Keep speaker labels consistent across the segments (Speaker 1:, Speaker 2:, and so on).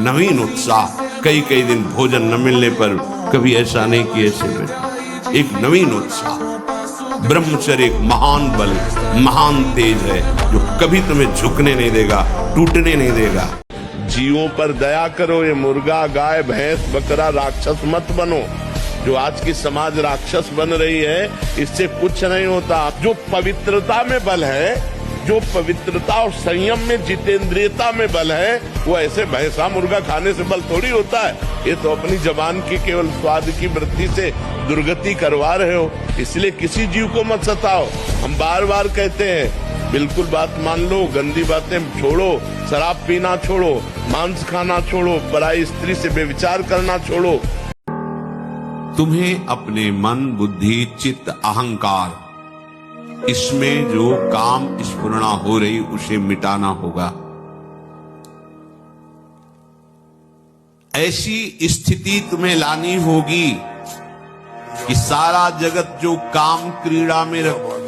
Speaker 1: नवीन उत्साह। कई कई दिन भोजन न मिलने पर कभी ऐसा नहीं कि ऐसे बैठे, एक नवीन उत्साह। ब्रह्मचर्य एक महान बल, महान तेज है जो कभी तुम्हें झुकने नहीं देगा, टूटने नहीं देगा। जीवों पर दया करो, ये मुर्गा गाय भैंस बकरा राक्षस मत बनो। जो आज की समाज राक्षस बन रही है, इससे कुछ नहीं होता। जो पवित्रता में बल है, जो पवित्रता और संयम में जितेंद्रियता में बल है, वो ऐसे भैंसा मुर्गा खाने से बल थोड़ी होता है। ये तो अपनी जबान की केवल स्वाद की वृत्ति से दुर्गति करवा रहे हो। इसलिए किसी जीव को मत सताओ। हम बार बार कहते हैं, बिल्कुल बात मान लो, गंदी बातें छोड़ो, शराब पीना छोड़ो, मांस खाना छोड़ो, पराई स्त्री से बेविचार करना छोड़ो। तुम्हें अपने मन बुद्धि चित्त अहंकार, इसमें जो काम स्फुरणा हो रही उसे मिटाना होगा। ऐसी स्थिति तुम्हें लानी होगी कि सारा जगत जो काम क्रीड़ा में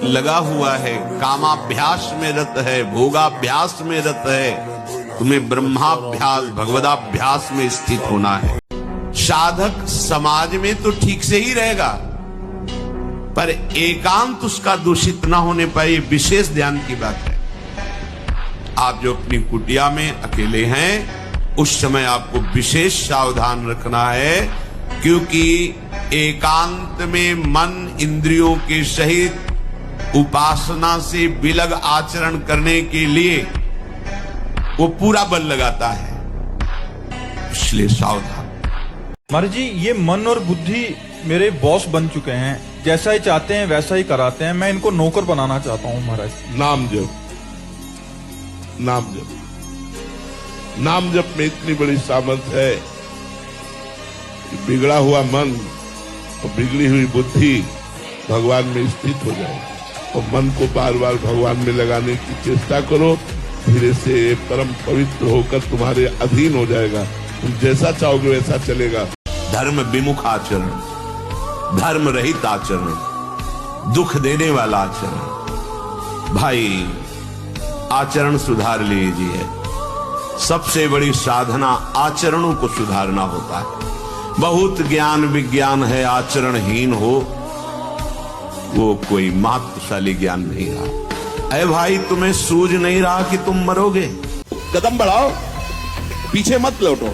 Speaker 1: लगा हुआ है, कामाभ्यास में रत है, भोगाभ्यास में रत है, तुम्हें ब्रह्माभ्यास भगवदाभ्यास में स्थित होना है। साधक समाज में तो ठीक से ही रहेगा, पर एकांत उसका दूषित ना होने पाए, विशेष ध्यान की बात है। आप जो अपनी कुटिया में अकेले हैं, उस समय आपको विशेष सावधान रखना है, क्योंकि एकांत में मन इंद्रियों के सहित उपासना से विलग आचरण करने के लिए वो पूरा बल लगाता है, इसलिए सावधान।
Speaker 2: महाराज जी, ये मन और बुद्धि मेरे बॉस बन चुके हैं, जैसा ही चाहते हैं वैसा ही कराते हैं। मैं इनको नौकर बनाना चाहता हूँ महाराज।
Speaker 1: नाम जप, नाम जप, नाम जप में इतनी बड़ी सामर्थ्य है कि बिगड़ा हुआ मन और बिगड़ी हुई बुद्धि भगवान में स्थित हो जाए। और मन को बार बार भगवान में लगाने की चेष्टा करो, धीरे से परम पवित्र होकर तुम्हारे अधीन हो जाएगा। तुम जैसा चाहोगे वैसा चलेगा। धर्म विमुख आचरण, धर्म रहित आचरण, दुख देने वाला आचरण। भाई आचरण सुधार लीजिए। सबसे बड़ी साधना आचरणों को सुधारना होता है। बहुत ज्ञान विज्ञान है, आचरणहीन हो वो कोई महत्वशाली ज्ञान नहीं रहा। अरे भाई, तुम्हें सूझ नहीं रहा कि तुम मरोगे? कदम बढ़ाओ, पीछे मत लौटो,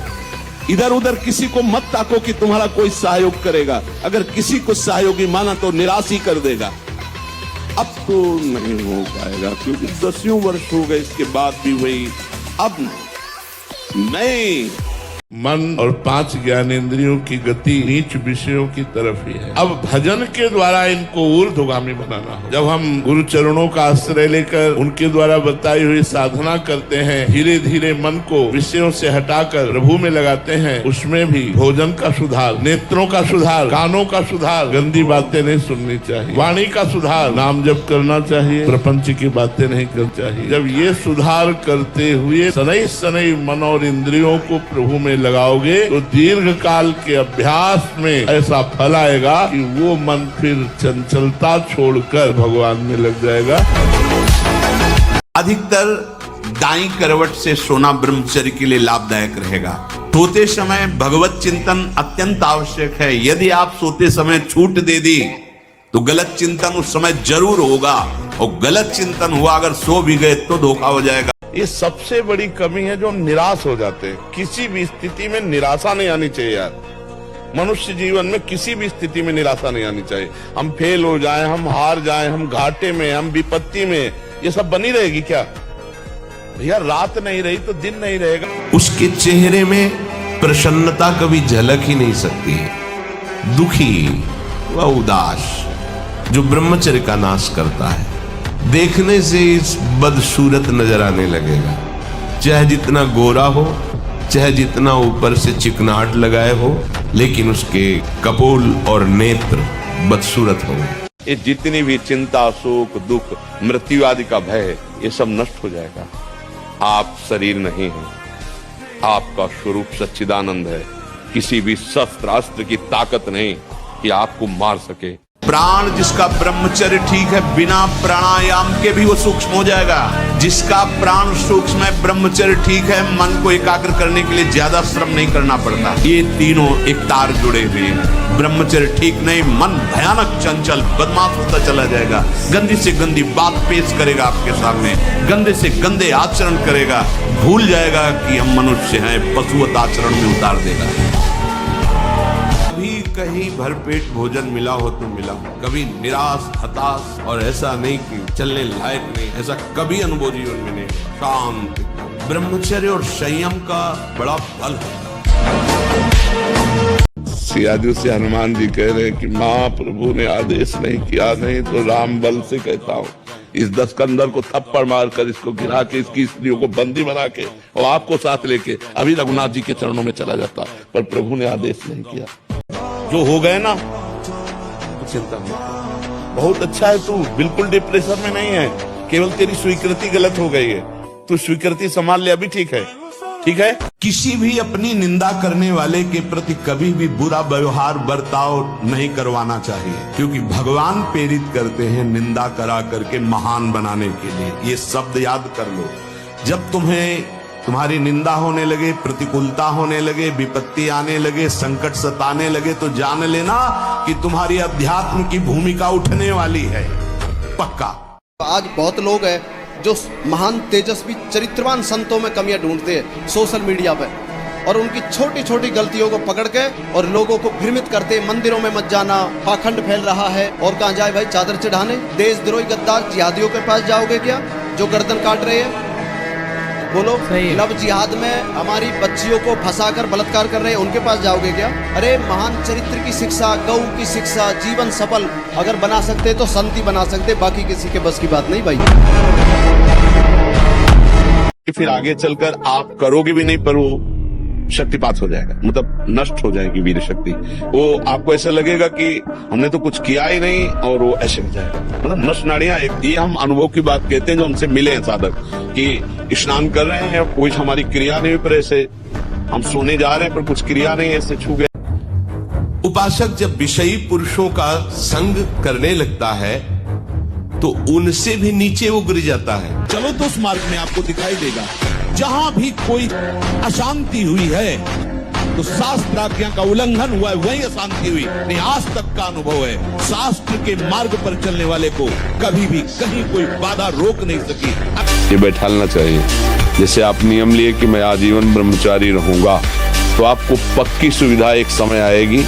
Speaker 1: इधर उधर किसी को मत ताको कि तुम्हारा कोई सहयोग करेगा। अगर किसी को सहयोगी माना तो निराश ही कर देगा। अब तो नहीं हो पाएगा, क्योंकि 10 वर्ष हो गए, इसके बाद भी वही। अब नहीं, मन और 5 ज्ञानेंद्रियों की गति नीच विषयों की तरफ ही है। अब भजन के द्वारा इनको ऊर्ध्वगामी बनाना हो। जब हम गुरु चरणों का आश्रय लेकर उनके द्वारा बताई हुई साधना करते हैं, धीरे धीरे मन को विषयों से हटाकर प्रभु में लगाते हैं, उसमें भी भोजन का सुधार, नेत्रों का सुधार, कानों का सुधार, गंदी बातें नहीं सुननी चाहिए, वाणी का सुधार, नाम जप करना चाहिए, प्रपंच की बातें नहीं करनी चाहिए। जब ये सुधार करते हुए सनई सनई मन और इंद्रियों को प्रभु में लगाओगे तो दीर्घ काल के अभ्यास में ऐसा फल आएगा कि वो मन फिर चंचलता छोड़कर भगवान में लग जाएगा। अधिकतर दाईं करवट से सोना ब्रह्मचर्य के लिए लाभदायक रहेगा। सोते समय भगवत चिंतन अत्यंत आवश्यक है। यदि आप सोते समय छूट दे दी तो गलत चिंतन उस समय जरूर होगा, और गलत चिंतन हुआ अगर सो भी गए तो धोखा हो जाएगा। ये सबसे बड़ी कमी है, जो हम निराश हो जाते हैं। किसी भी स्थिति में निराशा नहीं आनी चाहिए यार। मनुष्य जीवन में किसी भी स्थिति में निराशा नहीं आनी चाहिए। हम फेल हो जाएं, हम हार जाएं, हम घाटे में, हम विपत्ति में, ये सब बनी रहेगी क्या भैया? रात नहीं रही तो दिन नहीं रहेगा। उसके चेहरे में प्रसन्नता कभी झलक ही नहीं सकती। दुखी व उदास जो ब्रह्मचर्य का नाश करता है, देखने से इस बदसूरत नजर आने लगेगा। चाहे जितना गोरा हो, चाहे जितना ऊपर से चिकनाहट लगाए हो, लेकिन उसके कपोल और नेत्र बदसूरत होंगे। ये जितनी भी चिंता, शोक, दुख, मृत्यु आदि का भय है, ये सब नष्ट हो जाएगा। आप शरीर नहीं है, आपका स्वरूप सच्चिदानंद है। किसी भी शस्त्र अस्त्र की ताकत नहीं कि आपको मार सके।
Speaker 3: प्राण जिसका ब्रह्मचर्य ठीक है, बिना प्राणायाम के भी वो सूक्ष्म हो जाएगा। जिसका प्राण सूक्ष्म है, ब्रह्मचर्य ठीक है, मन को एकाग्र करने के लिए ज्यादा श्रम नहीं करना पड़ता। ये तीनों एक तार जुड़े हुए हैं। ब्रह्मचर्य ठीक नहीं, मन भयानक चंचल बदमाश होता चला जाएगा, गंदी से गंदी बात पेश करेगा आपके सामने, गंदे से गंदे आचरण करेगा, भूल जाएगा कि हम मनुष्य हैं, पशुवत आचरण में उतार देगा। कभी कहीं भरपेट भोजन मिला हो तो मिला, कभी निराश हताश और ऐसा नहीं कि चलने लायक नहीं, ऐसा कभी अनुभव जीवन में नहीं। शांत ब्रह्मचर्य और संयम का बड़ा बल होता है।
Speaker 1: सियाजू से हनुमान जी कह रहे कि महाप्रभु ने आदेश नहीं किया, नहीं तो राम बल से कहता हूँ इस दशकंदर को थप्पड़ मारकर इसको गिरा के इसकी स्त्रियों को बंदी बना के और आपको साथ लेके अभी रघुनाथ जी के चरणों में चला जाता, पर प्रभु ने आदेश नहीं किया। जो हो गए ना तो चिंता नहीं, बहुत अच्छा है, तू बिल्कुल डिप्रेशन में नहीं है, केवल तेरी स्वीकृति गलत हो गई है, तू स्वीकृति संभाल ले, अभी ठीक है, ठीक है।
Speaker 3: किसी भी अपनी निंदा करने वाले के प्रति कभी भी बुरा व्यवहार बर्ताव नहीं करवाना चाहिए, क्योंकि भगवान प्रेरित करते हैं निंदा करा करके महान बनाने के लिए। ये शब्द याद कर लो। जब तुम्हारी निंदा होने लगे, प्रतिकूलता होने लगे, विपत्ति आने लगे, संकट सताने लगे, तो जान लेना कि तुम्हारी अध्यात्म की भूमिका उठने वाली है, पक्का।
Speaker 4: आज बहुत लोग हैं जो महान तेजस्वी चरित्रवान संतों में कमियां ढूंढते हैं सोशल मीडिया पे, और उनकी छोटी छोटी गलतियों को पकड़ के और लोगों को भ्रमित करते हैं। मंदिरों में मत जाना, पाखंड फैल रहा है, और कहाँ जाए भाई चादर चढ़ाने? देशद्रोही गद्दार जिहादियों के पास जाओगे क्या, जो गर्दन काट रहे हैं? बोलो, लव जिहाद में हमारी बच्चियों को फंसाकर बलात्कार कर रहे हैं, उनके पास जाओगे क्या? अरे महान चरित्र की शिक्षा, गौ की शिक्षा, जीवन सफल अगर बना सकते तो संत बना सकते, बाकी किसी के बस की बात नहीं भाई।
Speaker 1: फिर आगे चलकर आप करोगे भी नहीं, पर वो शक्तिपात हो जाएगा, मतलब नष्ट हो जाएगी वीर शक्ति। वो आपको ऐसा लगेगा कि हमने तो कुछ किया ही नहीं, और वो ऐसे हो जाएगा, मतलब नष्ट नाड़ियां। ये हम अनुभव की बात कहते हैं जो हमसे मिले हैं साधक, कि स्नान कर रहे हैं, कोई हमारी क्रिया नहीं, पर ऐसे हम सोने जा रहे हैं पर कुछ क्रिया नहीं, ऐसे छू गए।
Speaker 3: उपासक जब विषयी पुरुषों का संग करने लगता है तो उनसे भी नीचे वो गिर जाता है। चलो तो उस मार्ग में आपको दिखाई देगा, जहां भी कोई अशांति हुई है तो शास्त्र आज्ञा का उल्लंघन हुआ है, वही अशांति हुई। नहीं, आज तक का अनुभव है, शास्त्र के मार्ग पर चलने वाले को कभी भी कहीं कोई बाधा रोक नहीं सकी।
Speaker 5: ये बैठालना चाहिए। जैसे आप नियम लिए कि मैं आजीवन ब्रह्मचारी रहूंगा, तो आपको पक्की सुविधा एक समय आएगी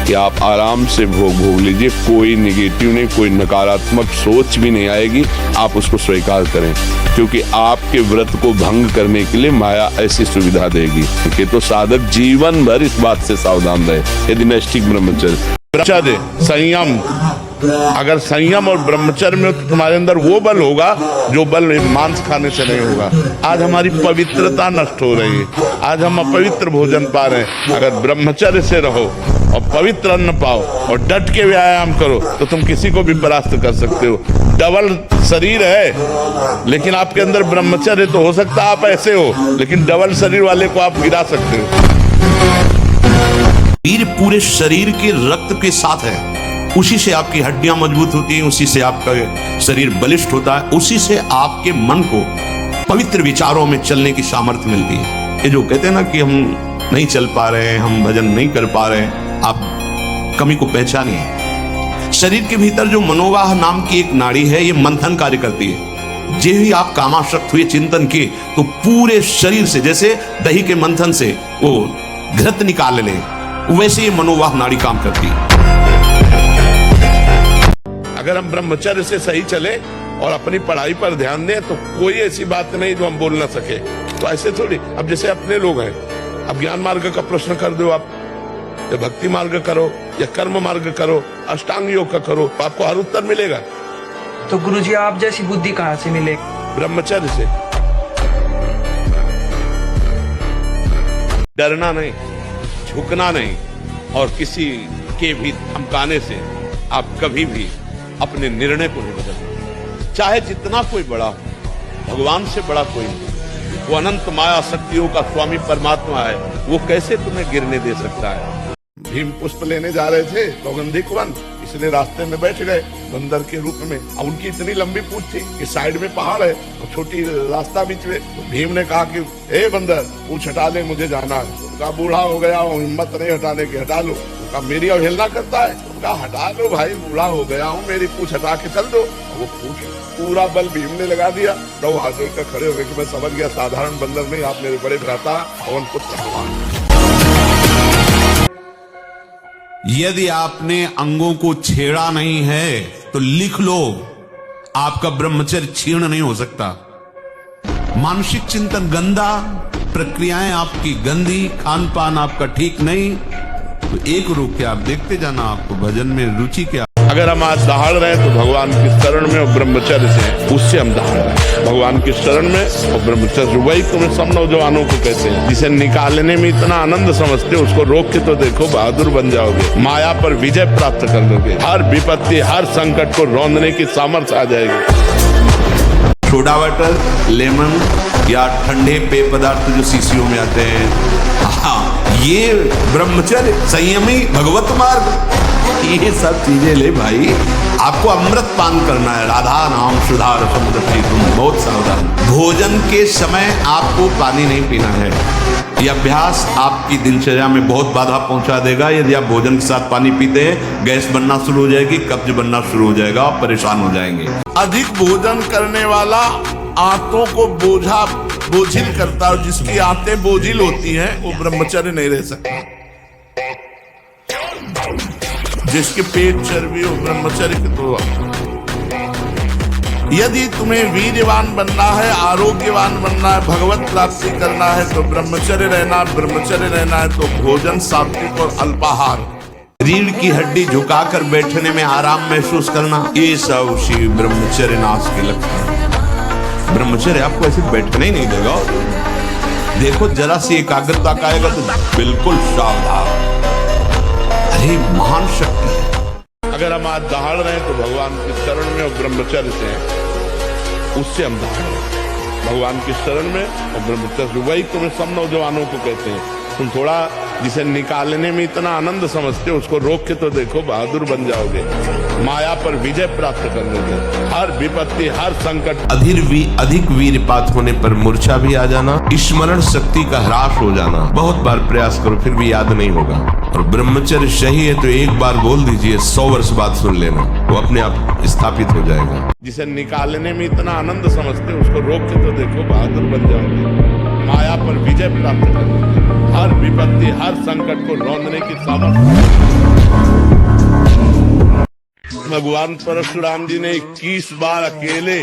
Speaker 5: कि आप आराम से भोग लीजिए, कोई निगेटिव नहीं, कोई नकारात्मक सोच भी नहीं आएगी, आप उसको स्वीकार करें, क्योंकि आपके व्रत को भंग करने के लिए माया ऐसी सुविधा देगी कि तो साधक जीवन भर इस बात से सावधान रहे। यदि नैष्ठिक ब्रह्मचर्य
Speaker 1: संयम, अगर संयम और ब्रह्मचर्य में तो तुम्हारे अंदर वो बल होगा जो बल मांस खाने से नहीं होगा। आज हमारी पवित्रता नष्ट हो रही है, आज हम अपवित्र भोजन पा रहे हैं। अगर ब्रह्मचर्य से रहो और पवित्र अन्न पाओ और डट के व्यायाम करो तो तुम किसी को भी परास्त कर सकते हो। डबल शरीर है, लेकिन आपके अंदर ब्रह्मचर्य तो हो सकता है आप ऐसे हो, लेकिन डबल शरीर वाले को आप गिरा सकते हो।
Speaker 3: वीर पूरे शरीर के रक्त के साथ है, उसी से आपकी हड्डियां मजबूत होती हैं, उसी से आपका शरीर बलिष्ठ होता है, उसी से आपके मन को पवित्र विचारों में चलने की सामर्थ्य मिलती है। ये जो कहते हैं ना कि हम नहीं चल पा रहे हैं, हम भजन नहीं कर पा रहे हैं, आप कमी को पहचानिए। शरीर के भीतर जो मनोवाह नाम की एक नाड़ी है, ये मंथन कार्य करती है। जे ही आप कामासक्त हुए चिंतन के, तो पूरे शरीर से जैसे दही के मंथन से वो घृत निकाल ले, वैसे ये मनोवाह नाड़ी काम करती है।
Speaker 1: अगर हम ब्रह्मचर्य से सही चले और अपनी पढ़ाई पर ध्यान दें तो कोई ऐसी बात नहीं जो हम बोल ना सके। तो ऐसे थोड़ी, अब जैसे अपने लोग हैं, अब ज्ञान मार्ग का प्रश्न कर दो आप, या भक्ति मार्ग करो या कर्म मार्ग करो, अष्टांग योग का करो, तो आपको हर उत्तर मिलेगा।
Speaker 6: तो गुरुजी आप जैसी बुद्धि कहाँ से मिले?
Speaker 1: ब्रह्मचर्य से। डरना नहीं, झुकना नहीं, और किसी के भी धमकाने से आप कभी भी अपने निर्णय को नहीं बदलना। चाहे जितना कोई बड़ा हो, भगवान से बड़ा कोई नहीं। वो अनंत माया शक्तियों का स्वामी परमात्मा है, वो कैसे तुम्हें गिरने दे सकता है। भीम पुष्प लेने जा रहे थे, सौगंधिक वन, इसलिए रास्ते में बैठ गए बंदर के रूप में। अब उनकी इतनी लंबी पूंछ थी कि साइड में पहाड़ है और छोटी रास्ता बीच में। तो भीम ने कहा कि ए बंदर पूंछ हटा ले, मुझे जाना है। उनका बूढ़ा हो गया हूँ, हिम्मत नहीं हटाने की, हटा लो। उनका मेरी अवहेलना करता है। उनका हटा लो भाई, बूढ़ा हो गया हूँ, मेरी पूंछ हटा के चल दो। वो पूंछ पूरा बल भीम ने लगा दिया। तो हाथ जोड़कर खड़े हो गए कि मैं समझ गया साधारण बंदर नहीं, आप मेरे बड़े भ्राता पवन पुत्र भगवान।
Speaker 3: यदि आपने अंगों को छेड़ा नहीं है तो लिख लो, आपका ब्रह्मचर्य क्षीण नहीं हो सकता। मानसिक चिंतन गंदा, प्रक्रियाएं आपकी गंदी, खान पान आपका ठीक नहीं, तो एक रूप के आप देखते जाना, आपको भजन में रुचि क्या।
Speaker 1: अगर हम आज दहाड़ रहे हैं तो भगवान की शरण में और ब्रह्मचर्य से, उससे हम दहाड़ रहे हैं भगवान की शरण में और ब्रह्मचर्य। वही तुम्हें सब नौजवानों को कहते हैं, जिसे निकालने में इतना आनंद समझते हो, उसको रोक के तो देखो, बहादुर बन जाओगे, माया पर विजय प्राप्त कर लोगे, हर विपत्ति हर संकट को रौंदने की सामर्थ्य आ जाएगी।
Speaker 3: सोडा वाटर, लेमन या ठंडे पेय पदार्थ जो शीशियों में आते हैं, हाँ, ये ब्रह्मचर्य, संयमी, भगवत मार्ग, ये सब चीजें ले भाई। आपको अमृत पान करना है, राधा नाम सुधा रसम तुम बहुत सावधान। भोजन के समय आपको पानी नहीं पीना है। यह अभ्यास आपकी दिनचर्या में बहुत बाधा पहुंचा देगा। यदि आप भोजन के साथ पानी पीते हैं, गैस बनना शुरू हो जाएगी, कब्ज बनना शुरू हो जाएगा, आप परेशान हो जाएंगे।
Speaker 1: अधिक भोजन करने वाला आंतों को बोझिल करता है, और जिसकी आंतें बोझिल होती हैं वो ब्रह्मचर्य नहीं रह सकता। जिसके पेट चर्बी हो ब्रह्मचर्य के तो। यदि तुम्हें वीर्यवान बनना है, आरोग्यवान बनना है, भगवत प्राप्ति करना है तो ब्रह्मचर्य रहना है तो भोजन सात्विक और अल्पाहार।
Speaker 3: रीढ़ की हड्डी झुकाकर बैठने में आराम महसूस करना, ये सब उसी ब्रह्मचर्य नाश के लक्षण है। ब्रह्मचर्य आपको ऐसे बैठने ही नहीं देगा। देखो जरा सी एकाग्रता का आएगा तो बिल्कुल सावधान। अरे महान शक्ति है।
Speaker 1: अगर हम आज दहाड़ रहे हैं तो भगवान की शरण में और ब्रह्मचर्य से, उससे हम दहाड़ रहे हैं भगवान की शरण में और ब्रह्मचर्य। वही तुम्हें सब नौजवानों को कहते हैं, तुम थोड़ा जिसे निकालने में इतना आनंद समझते हो, उसको रोक के तो देखो, बहादुर बन जाओगे, माया पर विजय प्राप्त कर लोगे, हर विपत्ति हर संकट।
Speaker 3: अधिक वीरपात होने पर मूर्छा भी आ जाना, स्मरण शक्ति का ह्रास हो जाना। बहुत बार प्रयास करो फिर भी याद नहीं होगा। और ब्रह्मचर्य सही है तो एक बार बोल दीजिए, 100 वर्ष बाद सुन लेना, वो अपने आप स्थापित हो जाएगा।
Speaker 1: जिसे निकालने में इतना आनंद समझते हो, उसको रोक के तो देखो, बहादुर बन जाओगे, माया पर विजय प्राप्त कर लोगे, हर विपत्ति हर संकट को रौंदने की सामर्थ्य। भगवान परशुराम जी ने 21 बार अकेले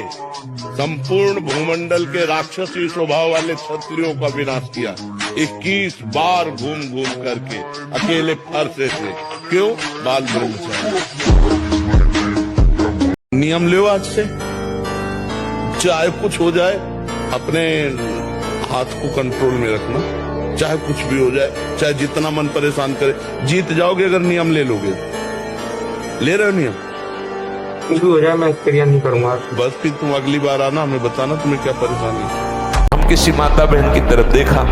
Speaker 1: संपूर्ण भूमंडल के राक्षसी स्वभाव वाले क्षत्रियों का विनाश किया। 21 बार घूम घूम करके अकेले फरसे थे। क्यों? बाल ब्रह्मचारी। नियम लो आज से, चाहे कुछ हो जाए अपने हाथ को कंट्रोल में रखना, चाहे कुछ भी हो जाए, चाहे जितना मन परेशान करे, जीत जाओगे अगर नियम ले लोगे। ले रहे हो नियम?
Speaker 6: कुछ भी हो जाए मैं क्रिया नहीं करूंगा।
Speaker 1: बस फिर तुम अगली बार आना, हमें बताना तुम्हें क्या परेशानी है।
Speaker 7: हम किसी माता बहन की तरफ देखा,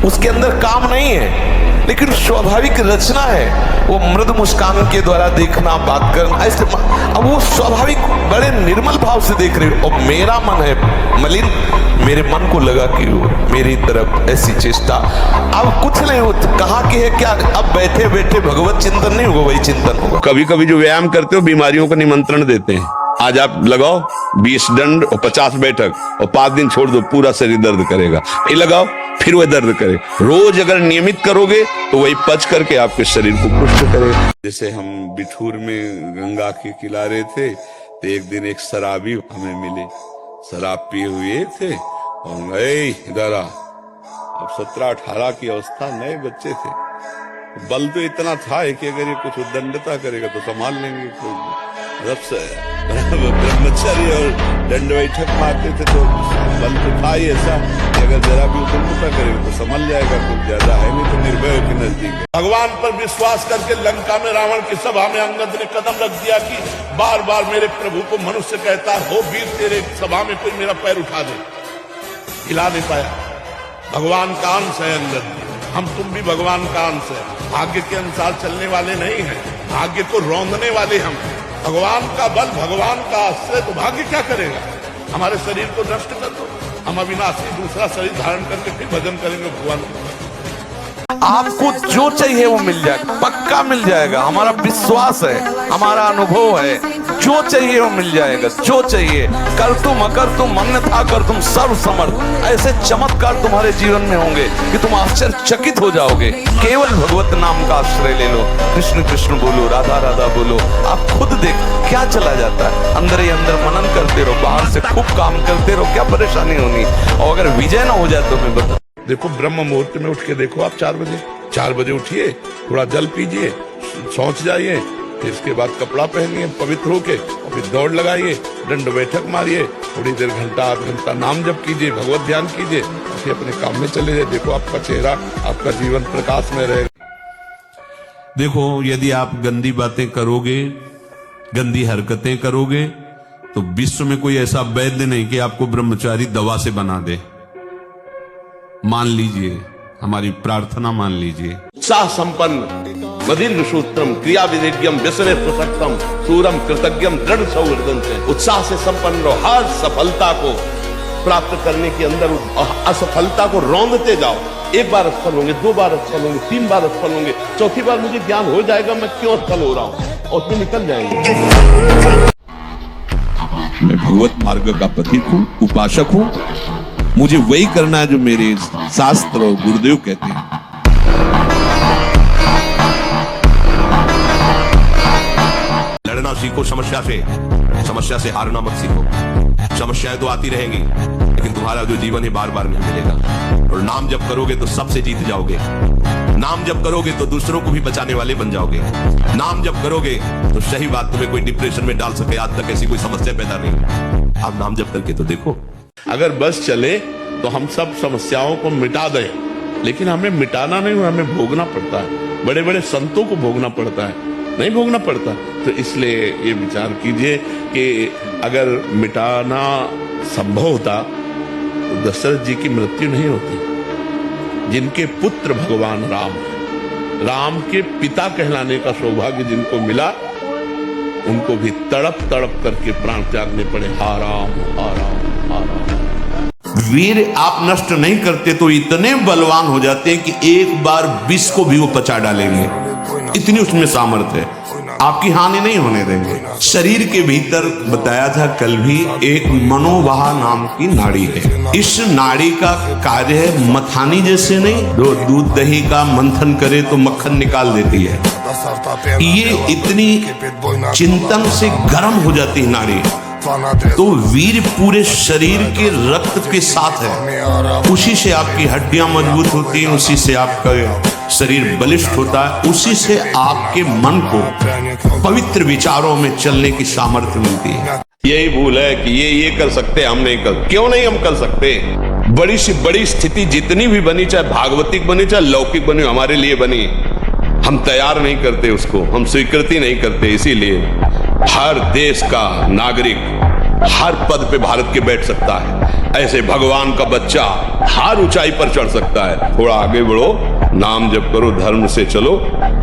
Speaker 7: उसके अंदर काम नहीं है लेकिन स्वाभाविक रचना है, वो मृदु मुस्कान के द्वारा देखना, बात करना, ऐसे अब वो स्वाभाविक बड़े निर्मल भाव से देख रहे हो। और मेरा मन है मलिन, मेरे मन को लगा कि मेरी तरफ ऐसी चेष्टा, अब कुछ नहीं हो, कहाँ की है क्या, अब बैठे बैठे भगवत चिंतन नहीं होगा, वही चिंतन होगा।
Speaker 5: कभी कभी जो व्यायाम करते हो बीमारियों का निमंत्रण देते हैं। आज आप लगाओ 20 दंड और 50 बैठक और 5 दिन छोड़ दो, पूरा शरीर दर्द करेगा। ये लगाओ फिर वह दर्द करे। रोज अगर नियमित करोगे तो वही पच करके आपके शरीर को पुष्ट करेगा। जैसे हम बिठूर में गंगा के किनारे थे तो एक दिन एक शराबी हमें मिले, शराब पिए हुए थे और गए इधर आ। अब 17-18 की अवस्था, नए बच्चे थे, बल तो इतना था कि अगर ये कुछ उद्दंडता करेगा तो संभाल लेंगे। रब से ब्रह्मचर्य और दंड बैठक मारते थे तो बल तो था ही ऐसा कि अगर जरा भी उद्दंडता करेगा तो संभाल जाएगा, कुछ ज्यादा है नहीं तो निर्भय के नजदीक है।
Speaker 1: भगवान पर विश्वास करके लंका में रावण की सभा में अंगद ने कदम रख दिया कि बार बार मेरे प्रभु को मनुष्य कहता हो वीर, तेरे सभा में कोई मेरा पैर उठा दे, हिला नहीं पाया। भगवान का अंश है अंगद, हम तुम भी भगवान का अंश है। भाग्य के अनुसार चलने वाले नहीं हैं। भाग्य को रौंदने वाले हम। भगवान का बल, भगवान का आश्रय, तो भाग्य क्या करेगा? हमारे शरीर को नष्ट कर दो, हम अविनाशी दूसरा शरीर धारण करके फिर भजन करेंगे भगवान का।
Speaker 7: आपको जो चाहिए वो मिल जाएगा, पक्का मिल जाएगा। हमारा विश्वास है, हमारा अनुभव है, जो चाहिए वो मिल जाएगा। जो चाहिए, कर तुम अकर तुम अन्यथा कर तुम सर्व समर्थ। ऐसे चमत्कार तुम्हारे जीवन में होंगे कि तुम आश्चर्यचकित हो जाओगे। केवल भगवत नाम का आश्रय ले लो, कृष्ण कृष्ण बोलो, राधा राधा बोलो, आप खुद देख क्या चला जाता है। अंदर ही अंदर मनन करते रहो, बाहर से खूब काम करते रहो, क्या परेशानी होनी। और अगर विजय ना हो जाए तो मैं बता,
Speaker 1: देखो ब्रह्म मुहूर्त में उठ के देखो आप 4 बजे उठिए, थोड़ा जल पीजिए, शौच जाइए, फिर इसके बाद कपड़ा पहनिए पवित्र होके, और फिर दौड़ लगाइए, दंड बैठक मारिए, थोड़ी देर घंटा आध घंटा नाम जप कीजिए, भगवत ध्यान कीजिए, फिर अपने काम में चले जाए। देखो आपका चेहरा, आपका जीवन प्रकाश में रहेगा।
Speaker 3: देखो, यदि आप गंदी बातें करोगे, गंदी हरकतें करोगे, तो विश्व में कोई ऐसा वैद्य नहीं कि आपको ब्रह्मचारी दवा से बना दे। मान लीजिए, हमारी प्रार्थना मान लीजिए।
Speaker 5: उत्साह संपन्न मदीन्द्र सूत्रम क्रिया विधिज्ञम व्यसने प्रसक्तम सूरम कृतज्ञम दृढ़ सौहृदन से उत्साह से संपन्न रहो। हर सफलता को प्राप्त करने के अंदर असफलता को रौंदते जाओ। 1 बार असफल होंगे, 2 बार असफल होंगे, 3 बार असफल होंगे, 4थी बार मुझे ज्ञान हो जाएगा मैं क्यों असफल हो रहा हूं, और उसमें निकल जाएंगे।
Speaker 3: मैं भगवत मार्ग का प्रतीक हूं, उपासक हूं। मुझे वही करना है जो मेरे शास्त्र और गुरुदेव कहते हैं। लड़ना सीखो समस्या से हारना मत सीखो। समस्याएं तो आती रहेंगी, लेकिन तुम्हारा जो जीवन है बार बार नहीं मिलेगा। और नाम जप करोगे तो सबसे जीत जाओगे। नाम जप करोगे तो दूसरों को भी बचाने वाले बन जाओगे। नाम जप करोगे तो सही बात, तुम्हें कोई डिप्रेशन में डाल सके आज तक ऐसी कोई समस्या पैदा नहीं। आप नाम जप करके तो देखो।
Speaker 1: अगर बस चले तो हम सब समस्याओं को मिटा दें, लेकिन हमें मिटाना नहीं, हमें भोगना पड़ता है। बड़े बड़े संतों को भोगना पड़ता है, नहीं भोगना पड़ता। तो इसलिए ये विचार कीजिए कि अगर मिटाना संभव होता तो दशरथ जी की मृत्यु नहीं होती। जिनके पुत्र भगवान राम है, राम के पिता कहलाने का सौभाग्य जिनको मिला, उनको भी तड़प तड़प करके प्राण त्यागने पड़े। हा राम हा राम हा राम।
Speaker 3: वीर आप नष्ट नहीं करते तो इतने बलवान हो जाते हैं कि एक बार विष को भी वो पचा डालेंगे। इतनी उसमें सामर्थ्य है, आपकी हानि नहीं होने देंगे। शरीर के भीतर बताया था कल भी, एक मनोवाह नाम की नाड़ी है। इस नाड़ी का कार्य है मथानी जैसे नहीं, दूध दही का मंथन करे तो मक्खन निकाल देती है। ये इतनी चिंतन से गर्म हो जाती है नाड़ी। तो वीर पूरे शरीर के रक्त के साथ है। उसी से आपकी हड्डियां मजबूत होती हैं, उसी से आपका शरीर बलिष्ठ होता है, उसी से आपके मन को पवित्र विचारों में चलने की सामर्थ्य मिलती है।
Speaker 5: यही भूल है कि ये कर सकते हम नहीं कर, क्यों नहीं हम कर सकते। बड़ी से बड़ी स्थिति जितनी भी बनी, चाहे भागवतिक बनी चाहे लौकिक बनी, हमारे लिए बनी, हम तैयार नहीं करते उसको, हम स्वीकृति नहीं करते। इसीलिए हर देश का नागरिक हर पद पे भारत के बैठ सकता है। ऐसे भगवान का बच्चा हर ऊंचाई पर चढ़ सकता है। थोड़ा आगे बढ़ो, नाम जप करो, धर्म से चलो,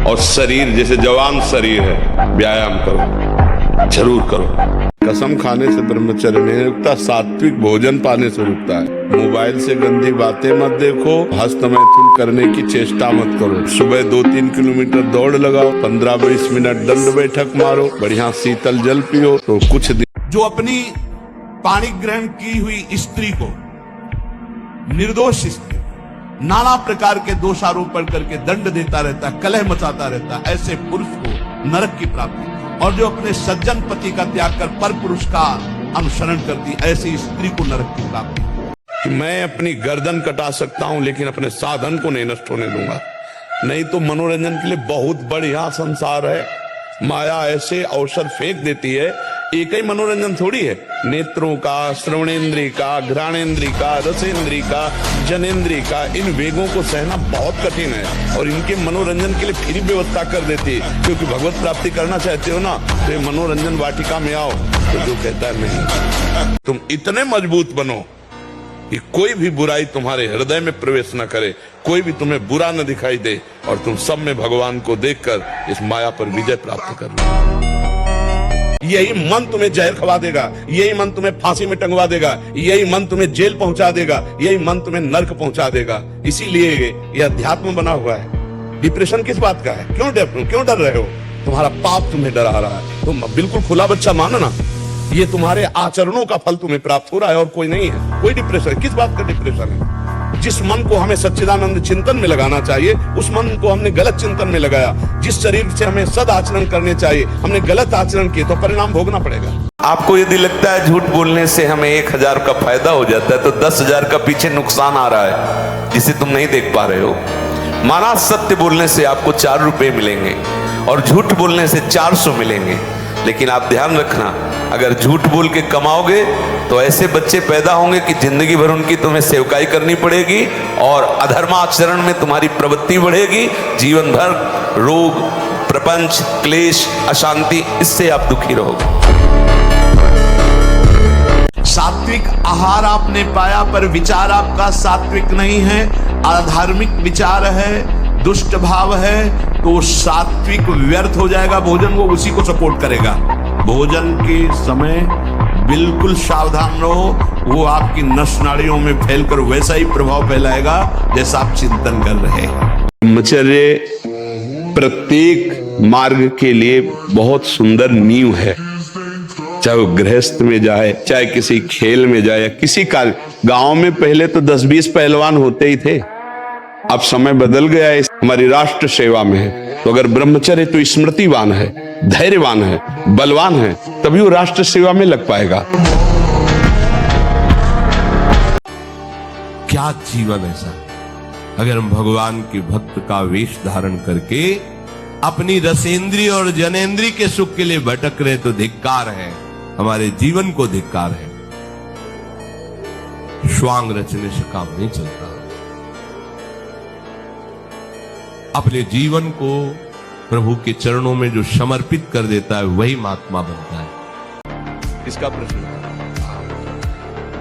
Speaker 5: और शरीर जैसे जवान शरीर है, व्यायाम करो, जरूर करो। कसम खाने से ब्रह्मचर्य नहीं रुकता, सात्विक भोजन पाने से रुकता है। मोबाइल से गंदी बातें मत देखो, हस्त मैथुन करने की चेष्टा मत करो। सुबह 2-3 किलोमीटर दौड़ लगाओ, 15-20 मिनट दंड बैठक मारो, बढ़िया शीतल जल पियो, तो कुछ दिन।
Speaker 3: जो अपनी पाणी ग्रहण की हुई स्त्री को, निर्दोष स्त्री, नाना प्रकार के दोषारोपण करके दंड देता रहता है, कलह मचाता रहता है, ऐसे पुरुष को नरक की प्राप्ति। और जो अपने सज्जन पति का त्याग कर पर पुरुष का अनुसरण करती, ऐसी स्त्री को नरक की प्राप्ति।
Speaker 1: मैं अपनी गर्दन कटा सकता हूं, लेकिन अपने साधन को नहीं नष्ट होने दूंगा। नहीं तो मनोरंजन के लिए बहुत बढ़िया संसार है। माया ऐसे अवसर फेंक देती है, एक ही मनोरंजन थोड़ी है। नेत्रों का, श्रवणेन्द्रिय का, घ्राणेन्द्रिय का, रसेन्द्रिय का, जनेन्द्रिय का, इन वेगों को सहना बहुत कठिन है, और इनके मनोरंजन के लिए फिर व्यवस्था कर देती है। क्योंकि भगवत प्राप्ति करना चाहते हो ना, तो ये मनोरंजन वाटिका में आओ। तो जो कहता है नहीं, तुम इतने मजबूत बनो कि कोई भी बुराई तुम्हारे हृदय में प्रवेश न करे, कोई भी तुम्हें बुरा न दिखाई दे, और तुम सब में भगवान को देखकर इस माया पर विजय प्राप्त कर लो। यही मन तुम्हें जहर खवा देगा, यही मन तुम्हें फांसी में टंगवा देगा, यही मन तुम्हें जेल पहुंचा देगा, यही मन तुम्हें नर्क पहुंचा देगा। इसीलिए ये अध्यात्म बना हुआ है। डिप्रेशन किस बात का है? क्यों डर रहे हो? तुम्हारा पाप तुम्हें डरा रहा है। तुम बिल्कुल खुला बच्चा मानो ना, ये तुम्हारे आचरणों का फल तुम्हें प्राप्त हो रहा है और कोई नहीं है। कोई डिप्रेशन, किस बात का डिप्रेशन है? जिस मन को हमें सच्चिदानंद चिंतन में लगाना चाहिए, उस मन को हमने गलत चिंतन में लगाया। जिस शरीर से हमें सद आचरण करने चाहिए, हमने गलत आचरण किए, तो परिणाम भोगना पड़ेगा।
Speaker 7: आपको यदि लगता है झूठ बोलने से हमें 1000 का फायदा हो जाता है, तो 10,000 का पीछे नुकसान आ रहा है जिसे तुम नहीं देख पा रहे हो। माना सत्य बोलने से आपको 4 रुपए मिलेंगे और झूठ बोलने से 400 मिलेंगे। लेकिन आप ध्यान रखना, अगर झूठ बोल के कमाओगे तो ऐसे बच्चे पैदा होंगे कि जिंदगी भर उनकी तुम्हें सेवकाई करनी पड़ेगी और अधर्माचरण में तुम्हारी प्रवृत्ति बढ़ेगी। जीवन भर रोग, प्रपंच, क्लेश, अशांति, इससे आप दुखी रहोगे।
Speaker 3: सात्विक आहार आपने पाया, पर विचार आपका सात्विक नहीं है, अधार्मिक विचार है, दुष्ट भाव है, तो सात्विक व्यर्थ हो जाएगा। भोजन वो उसी को सपोर्ट करेगा। भोजन के समय बिल्कुल सावधान रहो, वो आपकी नस नाड़ियों में फैलकर वैसा ही प्रभाव फैलाएगा जैसा आप चिंतन कर रहे हैं।
Speaker 5: ब्रह्मचर्य प्रत्येक मार्ग के लिए बहुत सुंदर नींव है। चाहे वो गृहस्थ में जाए, चाहे किसी खेल में जाए, या किसी कार्य। गांव में पहले तो 10-20 पहलवान होते ही थे, अब समय बदल गया है, हमारी राष्ट्र सेवा में है। तो अगर ब्रह्मचर्य तो स्मृतिवान है, धैर्यवान है, बलवान है, तभी वो राष्ट्र सेवा में लग पाएगा।
Speaker 3: क्या जीवन ऐसा, अगर हम भगवान के भक्त का वेश धारण करके अपनी रसेंद्रिय और जनेंद्रिय के सुख के लिए भटक रहे, तो धिक्कार है, हमारे जीवन को धिक्कार है। श्वांग रचने से काम नहीं चलता। अपने जीवन को प्रभु के चरणों में जो समर्पित कर देता है, वही महात्मा बनता है।
Speaker 5: इसका प्रश्न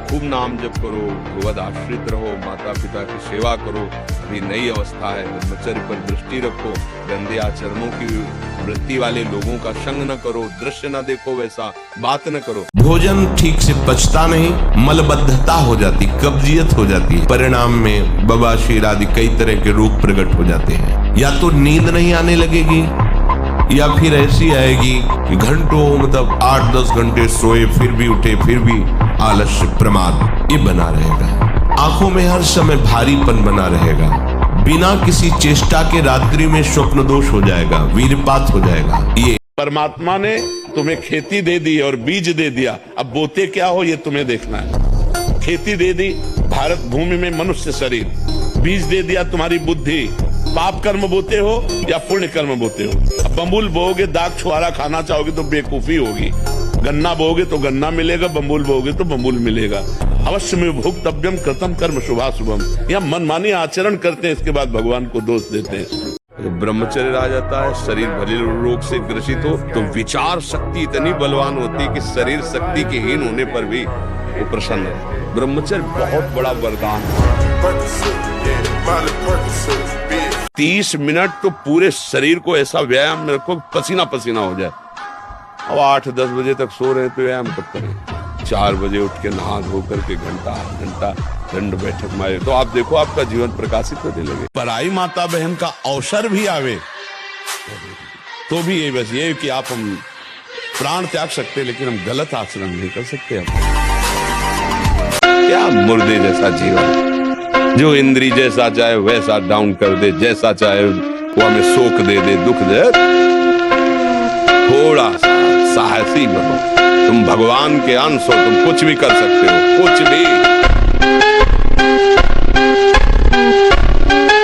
Speaker 5: खूब नाम जप करो, भगवद आश्रित रहो, माता पिता की सेवा करो। अभी नई अवस्था है, ब्रह्मचर्य पर दृष्टि रखो, गंदे आचरणों की वृत्ति वाले लोगों का संग न करो, दृश्य न देखो, वैसा बात न करो।
Speaker 3: भोजन ठीक से पचता नहीं, मलबद्धता हो जाती, कब्जियत हो जाती है। परिणाम में बवासीर आदि कई तरह के रोग प्रकट हो जाते हैं। या तो नींद नहीं आने लगेगी, या फिर ऐसी आएगी कि घंटों, मतलब 8-10 घंटे सोए, फिर भी उठे, फिर भी आलस्य, प्रमाद, ये बना रहेगा। आंखों में हर समय भारीपन बना रहेगा। बिना किसी चेष्टा के रात्रि में स्वप्न दोष हो जाएगा, वीरपात हो जाएगा। ये
Speaker 1: परमात्मा ने तुम्हें खेती दे दी और बीज दे दिया, अब बोते क्या हो ये तुम्हें देखना है। खेती दे दी, भारत भूमि में मनुष्य शरीर, बीज दे दिया तुम्हारी बुद्धि। पाप कर्म बोते हो या पुण्य कर्म बोते हो। अब बम्बुल बोओगे, दाग छुआरा खाना चाहोगे तो बेकूफी होगी। गन्ना बोओगे तो गन्ना मिलेगा, बम्बुल बोओगे तो बम्बुल मिलेगा। अवश्य में भुक्तव्यम कृतम कर्म शुभाशुभम। या मनमानी आचरण करते हैं, इसके बाद भगवान को दोष देते हैं।
Speaker 5: ब्रह्मचर्य आ जाता है, शरीर भले रोग से ग्रसित हो, तो विचार शक्ति इतनी बलवान होती है कि शरीर शक्ति के हीन होने पर भी वो प्रसन्न है। ब्रह्मचर्य बहुत बड़ा वरदान है। 30 मिनट तो पूरे शरीर को ऐसा व्यायाम में रखो, पसीना पसीना हो जाए। अब 8-10 बजे तक सो रहे तो व्यायाम कब करें? 4 बजे उठ के नहा धो करके घंटा दंड बैठक मारे, तो आप देखो आपका जीवन प्रकाशित होने लगे।
Speaker 1: पराई माता बहन का अवसर भी आवे तो भी ये बस ये कि आप हम प्राण त्याग सकते, लेकिन हम गलत आचरण नहीं कर सकते।
Speaker 5: क्या मुर्दे जैसा जीवन, जो इंद्री जैसा चाहे वैसा डाउन कर दे, जैसा चाहे वो हमें शोक दे दे, दुख दे। थोड़ा सा साहसी बनो, तुम भगवान के अंश हो, तुम कुछ भी कर सकते हो, कुछ भी।